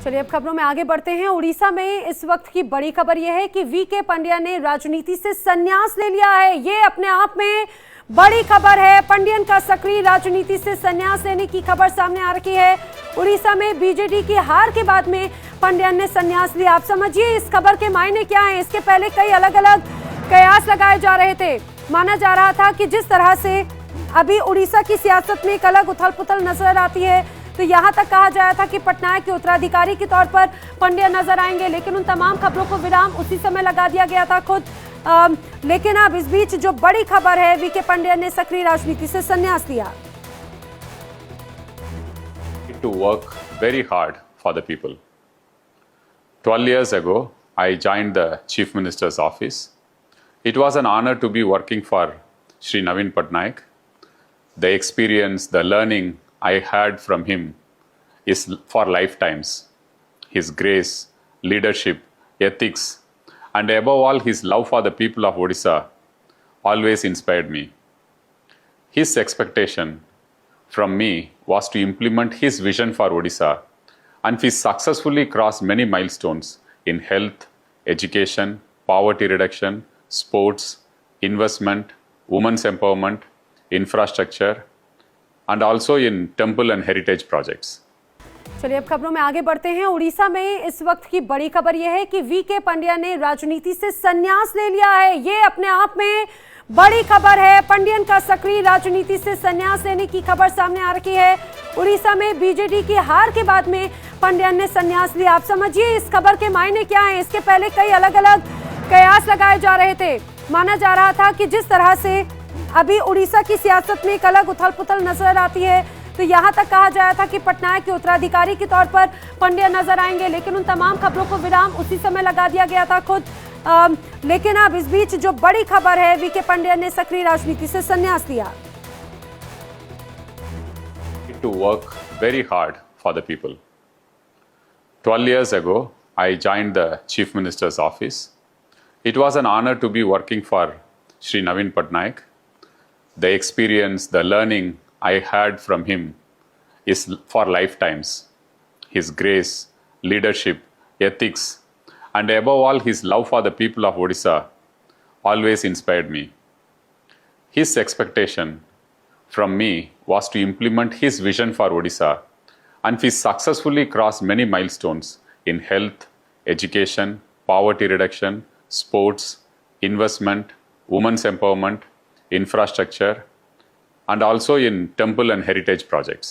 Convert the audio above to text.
चलिए अब खबरों में आगे बढ़ते हैं। उड़ीसा में इस वक्त की बड़ी खबर यह है कि वीके पंड्या ने राजनीति से संन्यास ले लिया है। ये अपने आप में बड़ी खबर है। पंड्यन का सक्रिय राजनीति से संन्यास लेने की खबर सामने आ रही है। उड़ीसा में बीजेडी की हार के बाद में पंड्यन ने संन्यास लिया। आप समझिए इस खबर के मायने क्या हैं। इसके पहले कई अलग अलग कयास लगाए जा रहे थे। माना जा रहा था कि जिस तरह से अभी उड़ीसा की सियासत में एक अलग उथल पुथल नजर आती है, तो यहाँ तक कहा जाया था कि पटनायक के उत्तराधिकारी के तौर पर पंड्या नजर आएंगे, लेकिन उन तमाम खबरों को विराम उसी समय लगा दिया गया था खुद। लेकिन अब इस बीच जो बड़ी खबर है, वीके पंड्या ने सक्रिय राजनीति से संन्यास लिया। To work very hard for the people. 12 years ago, I joined the Chief Minister's office. It was an honor to be working for Shri Naveen Patnaik. The experience, the learning I had from him is for lifetimes. His grace, leadership, ethics, and above all, his love for the people of Odisha always inspired me. His expectation from me was to implement his vision for Odisha, and we successfully crossed many milestones in health, education, poverty reduction, sports, investment, women's empowerment, infrastructure, and also in temple and heritage projects. चलिए अब खबरों में आगे बढ़ते हैं। उड़ीसा में इस वक्त की बड़ी खबर यह है कि वीके पंड्या ने राजनीति से संन्यास ले लिया है। ये अपने आप में बड़ी खबर है। पंड्यन का सक्रिय राजनीति से संन्यास लेने की खबर सामने आ रही है। उड़ीसा में बीजेडी की हार के बाद में पंड्यन ने संन्यास लिया। आप समझिए इस खबर के मायने क्या हैं। इसके पहले कई अलग अलग कयास लगाए जा रहे थे। माना जा रहा था कि जिस तरह से अभी उड़ीसा की सियासत में एक अलग उथल पुथल नजर आती है, तो यहाँ तक कहा जाया था कि पटनायक के उत्तराधिकारी के तौर पर पंड्या नजर आएंगे, लेकिन उन तमाम खबरों को विराम उसी समय लगा दिया गया था खुद। लेकिन अब इस बीच जो बड़ी खबर है, वीके पंड्या ने सक्रिय राजनीति से संन्यास लिया। To work very hard for the people. 12 years ago, I joined the Chief Minister's office. It was an honor to be working for Shri Naveen Patnaik. The experience, the learning I had from him is for lifetimes. His grace, leadership, ethics, and above all, his love for the people of Odisha always inspired me. His expectation from me was to implement his vision for Odisha, and we successfully crossed many milestones in health, education, poverty reduction, sports, investment, women's empowerment, infrastructure, and also in temple and heritage projects.